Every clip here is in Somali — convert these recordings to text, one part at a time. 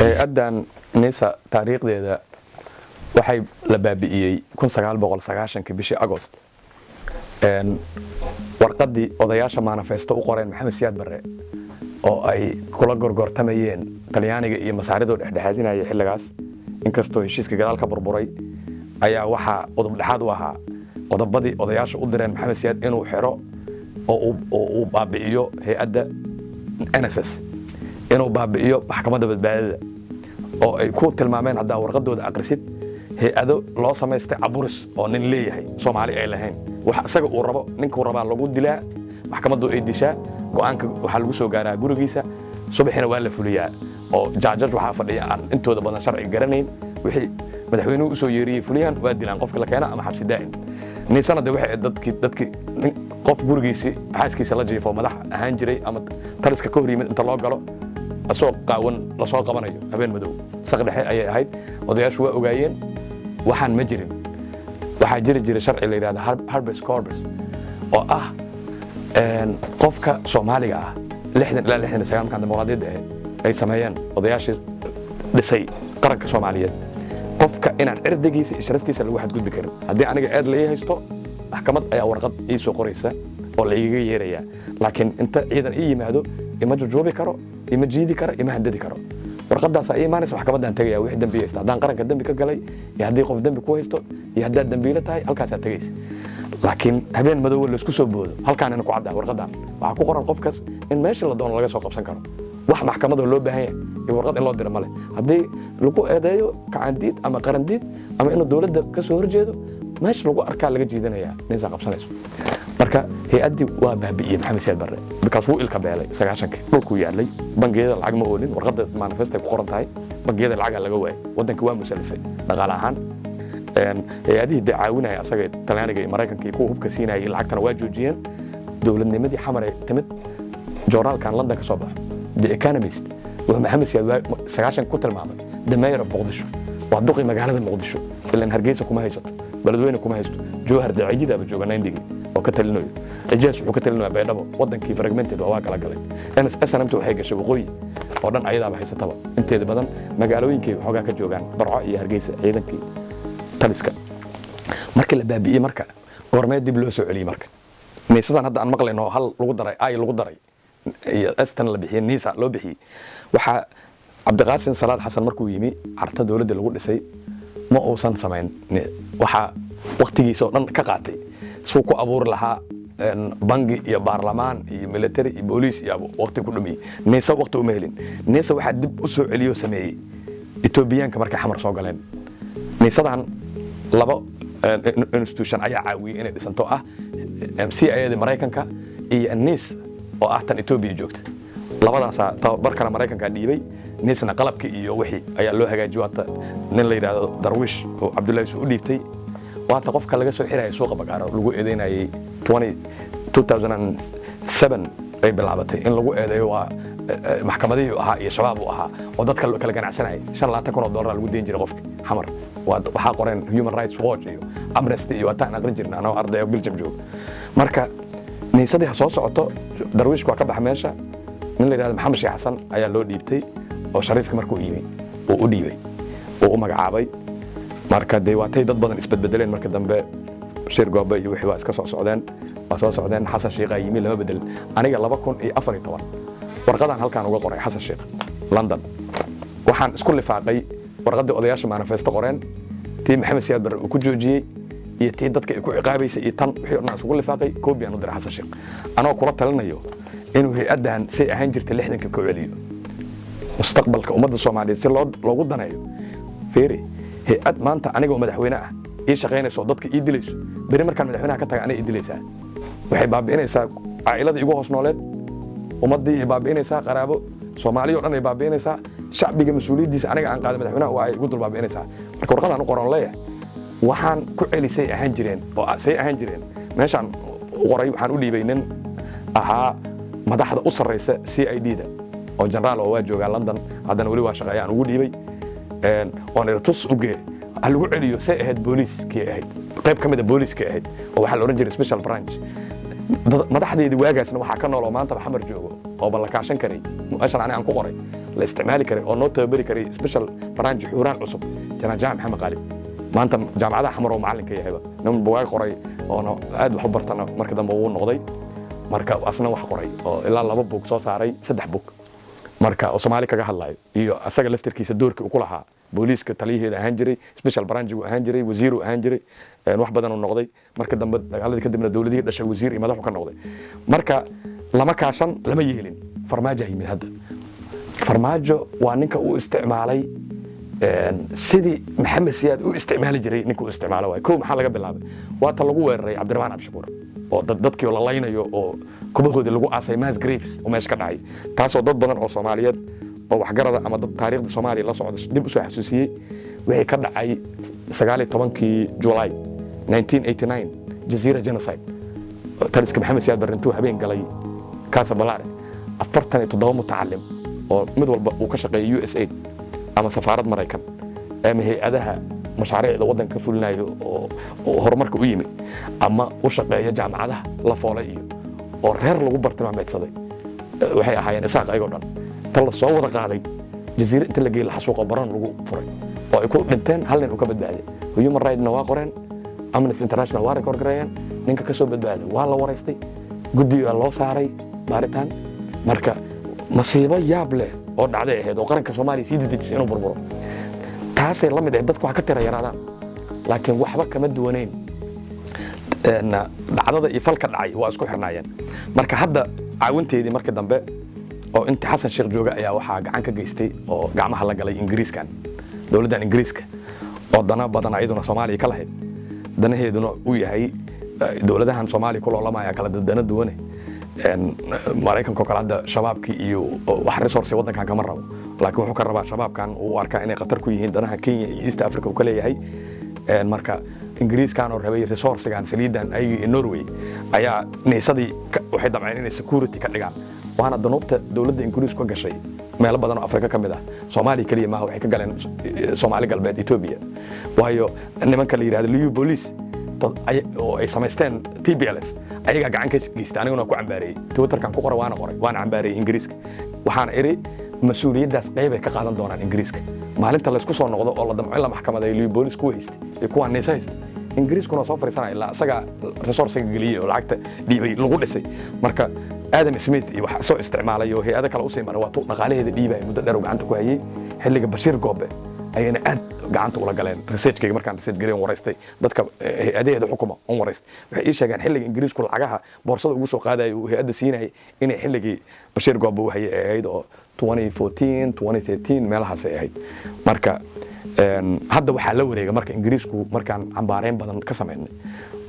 hay-addan nisa taariikhdeeda waxay la baabi'iyey 1990 bishii Agost warqadii odayaasha manifesto u qoreen Maxamed Siyaad Barre oo ay kula gorgortamayeen Talyaaniga iyo Masaarido dhexdhexaadinaya xilligaas inkastoo heshiiska gadaalka burburay ayaa waxa qodob dhexaad u ahaa qodobadii odayaasha u direen Maxamed Siyaad inuu xiro oo uu baabi'iyo hay-adda NSS inuu baabi'iyo maxkamadda badbaadada oo ay ku tilmaameen hadda warqadooda aqrisid hay-ado loo samaystay aburis oo nin leeyahay Soomaali ay lahayn waxa isaga uu rabo ninkuu rabaa lagu dilaa maxkamaddu ay dishaa go'aanka waxa lagu soo gaaraa gurigiisa subaxina waa la fuliyaa oo jaajaj waxa fadhiya aan intooda badan sharci garanayn wixii madaxweynuhu u soo yeeriyay fuliyaan waa dilaan qofka la keena ama xabsi daa'im nin sanad waxay dadkii qof gurigiisa xaaskiisa la jiifo madax ahaan jiray ama taliska ka hor yimid inta loo galo asoo qaawan la soo qabanayo habeen madow saqdhexe ayay ahayd odayaashu waa ogaayeen waxaan ma jirin waxa jiri sharci la yiraahdo habeas corpus oo ah qofka Soomaaliga ah 60 ilaa 69 kan dimuqraadiyadda ay sameeyeen odayaashii dhisay qaranka Soomaaliyeed qofka inaan cirdigiisa iyo sharaftiisa lagu xadgudbi karin haddii aniga aad la haysto maxkamad ayaa warqad ii soo qoraysa oo la iiga yeeraya laakiin inta ciidan ii yimaado ima joobi karo ima jiidi karo ima handadi karo warqadaas ay imaanaysa maxkamadan tagaya wixii dambi haysta hadaan qaranka dambi ka galay iyo haddii qof dambi ku haysto iyo haddii dambiile tahay halkaas aad tagaysa laakiin habeen madow la isku soo boodo halkaan in ku cadda warqadan waxa ku qoran qofkas in meesha la doono laga soo qabsan karo wax maxkamada loo baahan yahay iyo warqad in loo diro male haddii lagu eedeeyo kacandiid ama qarandiid ama inuu dawladda ka soo horjeedo meesha lagu arkaa laga jiidanaya ninsa qabsanayso marka hay-adii waa baabi'iyey Maxamed Siyaad Barre because wuu ilka beelay 90 dhulku yaalay bangiyada lacag ma oolin warqada manifesto ku qoran tahay bangiyada lacag laga waayay wadanka waa musalafay dhaqaale ahaan hay-adihii dacaawinaya asaga Talyaaniga iyo Mareykanka iyo kuwa hubka siinayay lacagtana waa joojiyeen dawladnimadii xamar ay timid joornaalkan London ka soo baxay The Economist wuxuu Maxamed Siyaad 90 ku tilmaamay the mayor of Muqdisho waa duqi magaalada Muqdisho ilaan Hargeysa kuma haysato baladweyne kuma haysto joohar daciidida ba jooga 90 oo ka talinayo ajees wuxuu ka talinayaa baydhabo wadankii fragmented waa kala galay SNMtu waxay gashay waqooyi oo dhan ayadaaba haysataba inteeda badan magaalooyinkii waxoogaa ka joogaan Barco iyo Hargeysa ciidankii taliska markii la baabi'iyey marka goormee dib loo soo celiyay marka niisadan hadda aan maqlayno hal lagu daray ay lagu daray iyo astan la bixiyay niisa loo bixiyay waxa Cabdiqaasim Salaad Xasan markuu yimi carta dawladda lagu dhisay ma uusan sameyn waxa waqtigiisa oo dhan ka qaatay soo ku abuur lahaa bangi iyo baarlamaan iyo military iyo police iyo waqti ku dhumay niisa waqti uma helin niisa waxa dib u soo celiyo sameeyay Etoobiyaanka markay xamar soo galeen niisadan laba institution ayaa caawiyay inay dhisanto ah CIA-da Mareykanka iyo NIS oo ah tan Ethiopia joogta labadaas tababar kala Mareykanka dhiibay NISna qalabka iyo wixii ayaa loo hagaajiyay wata nin la yiraahdo Darwish oo Cabdullaahi soo dhiibtay waata qofka laga soo xirayay suuqa bagaaro lagu eedeynayay 2007 ay bilaabatay in lagu eedeeyo waa maxkamadii ahaa iyo shabaab u ahaa oo dadka kala ganacsanay $5,000 lagu deyn jiray qofka xamar waxa qoreen Human Rights Watch iyo Amnesty iyo wataan aqrin jirnaa anoo arday Belgium joog marka niisadii soo socoto Darwish waa ka bax meesha nin la yiraahdo Maxamed Sheekh Xasan ayaa loo dhiibtay oo Shariifka markuu yimi oo u dhiibay oo u magacaabay marka deewaatay dad badan isbedbedeleen marka dambe Bashir Goobe iyo wixii waa iska soo socdeen Xasan Sheekh yimi lama bedel aniga 2014 warqadan halkaan uga qoray Xasan Sheekh London waxaan isku lifaaqay warqadii odayaasha manifesto qoreen tii Maxamed Siyaad Barre uu ku joojiyay iyo tii dadka ay ku ciqaabaysay iyo tan wixii oo isku lifaaqay koobi aan u diray Xasan Sheekh anoo kula talinayo inuu hay-adan si ahaan jirtay 60 ka celiyo mustaqbalka ummadda Soomaaliyeed si loogu daneeyo feeri hay-ad maanta aniga madaxweyne ah ii shaqeynayso dadka ii dilayso bari markaan madaxweynaha ka taga aniga ii dilaysaa waxay baabi'inaysaa caa'ilada igu hoos nooleed ummadii ay baabi'inaysaa qaraabo Soomaaliya oo dhan ay baabi'inaysaa shacbiga mas'uuliyadiisa aniga aan qaaday madaxweynaha waa ay igu dul baabi'inaysaa marka warqadan u qoran leeyahay waxaan ku celisay ahaan jireen oo say ahaan jireen meeshaan qoray waxaan u dhiibay nin ahaa madaxda u sareysa CID-da oo generaal oo waa jooga London haddana wali waa shaqeeyaan ugu dhiibay oo neertus u geey hal lagu celiyo say ahayd booliiskii ahayd qayb kamid ah booliiskii ahayd oo waxa la oran jiray special branch madaxdeedii waagaasna waxa ka nool oo maanta xamar joogo oo la kaashan karay mu'ashar aan ku qoray la isticmaali karay oo noo tababari karay special branch xuraan cusub jana jaam maxamed qaalib maanta jaamacadaha xamar oo macalinka yahayba nin buugaag qoray oo aad wax u bartana marka dambe uu noqday marka asna wax qoray oo ilaa 2 book soo saaray 3 book marka oo Soomaali kaga hadlayo iyo asaga laftirkiisa doorkii uu ku lahaa booliiska taliyaheeda ahaan jiray special branch uu ahaan jiray wasiir uu ahaan jiray wax badan uu noqday marka dambe dagaaladii kadibna dawladihii dhashay wasiir iyo madax ka noqday marka lama kaashan lama yeelin farmaajo yimid hadda farmaajo waa ninka uu isticmaalay sidii maxamed siyaad uu isticmaali jiray ninka uu isticmaalo way koob maxaa laga bilaabay waa ta lagu weeraray Cabdiraxmaan Abshakuur oo dadkii la laynayo oo kubahooda lagu aasay mass graves oo meesha ka dhacay taasoo dad badan oo Soomaaliyeed oo wax garada ama dad taariikhda Soomaaliya la socda dib u soo xasuusiyay wixii ka dhacay 19 July 1989 Jazeera genocide taliska maxamed siyaad barintuu habeen galay kaasa balaare 47 mutacallim oo mid walba uu ka shaqeeyay USAID ama safaarad Mareykan ama hay'adaha mashaariicda wadanka fulinayo oo horumarka u yimid ama u shaqeeya jaamacadaha la foolay iyo oo reer lagu bartilmaameedsaday waxay ahaayeen isaaq ayagoo dhan tan la soo wada qaaday Jazeera inta la geeyay xasuuqa baran lagu furay oo ay ku dhinteen hal nin uu ka badbaaday Human Rights waa qoreen Amnesty International waa record gareeyeen ninka ka soo badbaaday waa la wareystay guddiga loo saaray baaritaan marka masiibo yaab leh oo dhacday ahayd oo qaranka Soomaaliya sii dejisay inuu burburo taasay la mid ah dadku waxa ka tira yaraadaan laakiin waxba kama duwaneyn dhacdada iyo falka dhacay waa isku xirnaayeen marka hadda caawinteedii markii dambe oo inta Xasan Sheekh jooga ayaa waxa gacan ka geystay oo gacmaha la galay Ingiriiskan dawladda Ingiriiska oo dana badan ayaduna Soomaaliya ka lahayd danaheeduna uu yahay dawladahan Soomaaliya ku loolamaya kala dadana duwane Mareykanka kala hadda shabaabkii iyo wax resource wadankan kama rabo laakiin wuxuu ka rabaa shabaabkan uu arkaa inay qatar ku yihiin danaha Kenya iyo East Africa uu ka leeyahay marka Ingiriiskan oo rabay resource-gan saliidan ay Norway ayaa neesadii waxay damceen inay security ka dhigaan waana danubta dawladda Ingiriisku ka gashay meel badan oo Afrika kamid ah Soomaaliya kaliya ma waxay ka galeen Soomaali galbeed Ethiopia waayo nimanka la yiraahdo Liu Police oo ay samaysteen TPLF ayaga gacan ka geystay aniguna ku cambaareeyay Twitterkan ku qoray waana cambaareeyay Ingiriiska waxaan iri mas'uuliyadaas qayb ay ka qaadan doonaan Ingiriiska maalinta la isku soo noqdo oo la damco in la maxkamadeeyo Liu Police ku haystay ee kuwa neesaystay Ingiriiskuna soo fariisanay ilaa asaga resource-ga galiyay oo lacagta dhiibay lagu dhisay marka Adam Smith iyo wax soo isticmaalay oo hay'ado kale u sii maray waa tuu dhaqaalaheeda dhiibay muddo dheer oo gacanta ku hayay xilliga Bashir Goobe ayna aad gacanta ula galeen research-kayga markaan research gareyn wareystay dadka hay'adaheeda xukuma on wareystay waxay ii sheegeen xilliga Ingiriisku lacagaha boorsada ugu soo qaadayo oo hay'adda siinay inay xilligii Bashir Goobe uu hayay ahayd oo 2014 2013 meelahaas ay ahayd marka hadda waxaa la wareegay marka Ingiriisku markaan cambaareyn badan ka sameynay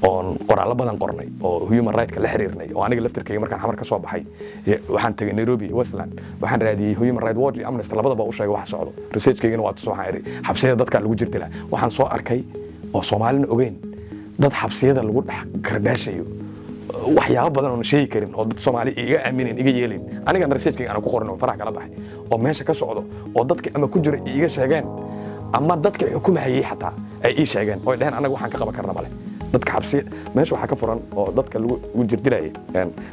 oo qoraallo badan qornay oo human rights ka la xiriirnay oo aniga laftirkayga markaan xamar ka soo baxay waxaan tagay Nairobi Westland waxaan raadiyay Human Rights Watch iyo Amnesty labadaba u sheegay wax socdo research-kaygana waa waxaan iri xabsiyada dadka lagu jirtila waxaan soo arkay oo Soomaalina ogeyn dad xabsiyada lagu dhex gargaashayo waxyaabo badan oo sheegi karin oo dad Soomaali iga aamineen iga yeelin aniga research-kayga aan ku qorno faraha kala baxay oo meesha ka socdo oo dadka ama ku jira iga sheegeen ama dadka xukumayay xataa ay ii sheegeen oo dhahan anaga waxaan ka qaban karnaa male dadka xabsi meesha waxa ka furan oo dadka lagu jirdilayay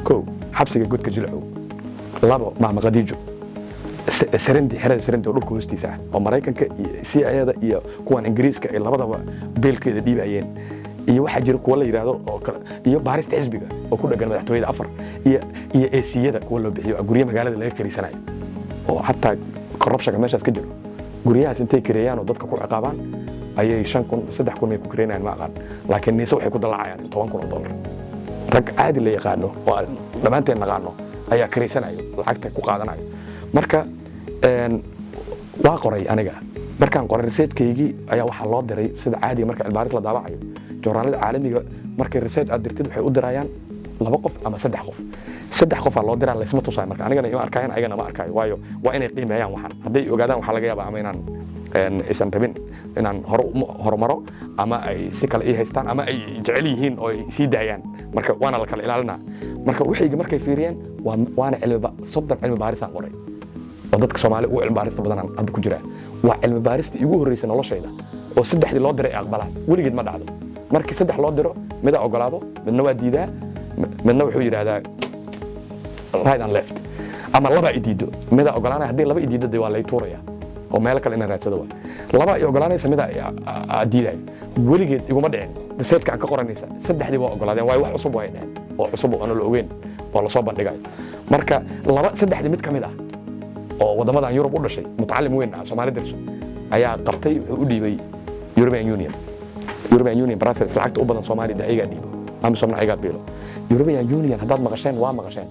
koow xabsiga godka jilcow labo maama qadiijo xerada Serendi oo dhulka hoostiisa ah oo Mareykanka iyo CIA-da iyo kuwan Ingiriiska ay labadaba beelkeeda dhiibayeen iyo waxa jira kuwa la yiraahdo oo iyo baarista xisbiga oo ku dhagan madaxtooyada afar iyo AC-yada kuwa loo bixiyo guryaha magaalada laga kariisanayo oo hatta corruption meeshaas ka jiro guryahaas intay kareeyaan oo dadka ku ciqaabaan ayay 5,000 3,000 ku kareynayaan ma aqaan laakiin niisa waxay ku dalacayaan $10,000 rag caadi la yaqaano oo dhamaanteen naqaano ayaa kareysanayo lacagta ku qaadanayo marka waa qoray aniga markaan qoray research-kaygii ayaa waxa loo diray sida caadi marka cilbaaris la daabacayo joornaalada caalamiga markay research aad dirtid waxay u dirayaan 2 qof ama 3 qof 3 qof loo diraa la isma tusay marka anigana ima arkayaan ayagana ma arkayo waayo waa inay qiimeeyaan waxaan haday ogaadaan waxa laga yaabaa ama inaan isan rabin inaan horumaro ama ay si kale ii haystaan ama ay jecel yihiin oo ay sii daayaan marka waana la kala ilaalinaa marka wixii markay fiiriyeen waana cilmi baaris aan qoray oo dadka Soomaali u cilmi baarista badan hadda ku jira waa cilmi baarista igu horeysay noloshayda oo 3 loo diray aqbalaan weligeed ma dhacdo markii 3 loo diro mid ogolaado midna waa diidaa midna wuxuu yiraahdaa right and left ama laba idiido mida ogolaanaya haddii laba idiido dee waa lay tuuraya oo meel kale inaan raadsado waa laba ay ogolaanaysa mida diidayo weligeed iguma dhicin researchka aan ka qoranaysa saddexdii waa ogolaadeen waayo wax cusub way dhaheen oo cusub oo aan la ogeyn oo la soo bandhigayo marka laba saddexdii mid ka mid ah oo wadamadan Yurub u dhashay mutacallim weyn ah Soomaali dirso ayaa qabtay wuxuu u dhiibay European Union Brussels lacagta u badan Soomaalida ayaga dhiibo ama somna ayaga beelo European Union haddaad maqasheen waa maqasheen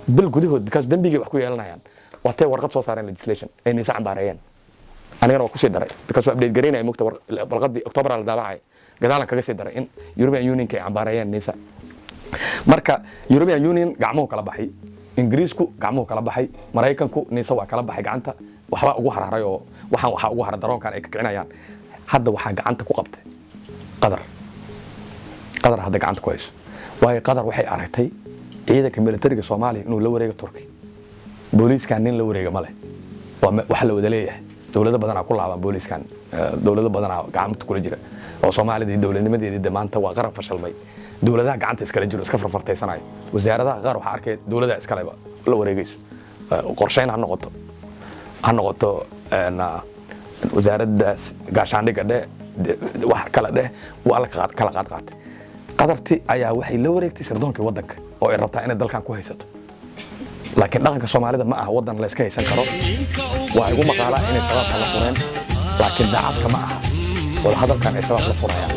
bil gudahood because dambiga wax ku yeelanayaan watay warqad soo saareen legislation ay nisa cambaarayeen anigana waa ku sii daray because update gareynay mugta warqadii October la daabacay gadaalan kaga sii daray in European Union ka cambaarayeen nisa marka European Union gacmo kala baxay Ingiriisku gacmo kala baxay Mareykanku nisa waa kala baxay gacanta waxba ugu hararay oo waxa ugu harar daroonkan ay ka kicinayaan hadda waxa gacanta ku qabtay qadar hadda gacanta ku hayso waayo qadar waxay aragtay ciidanka militariga Soomaaliya inuu la wareego Turkiga booliiskan nin la wareega ma leh wax la wada leeyahay dawladda badan ku laaban booliiskan dawladda badan gacanta kula jira oo Soomaalida dawladnimadeedii maanta waa qaran fashalmay dawladaha gacanta iskala jiro iska farfartaysanay wasaaradaha qaar waxa arkay dawladda iskale la wareegayso qorsheyn ha noqoto wasaaradda gaashaandhigga wax kala waa la kala qaatay qadarti ayaa waxay la wareegtay sirdoonka wadanka oo ay rabtaa inay dalkan ku haysato laakiin dhaqanka Soomaalida ma aha wadan la iska haysan karo waa igu maqaala inay sabab la fureen laakiin daacadka ma aha wada hadalkan ay sabab la furayaan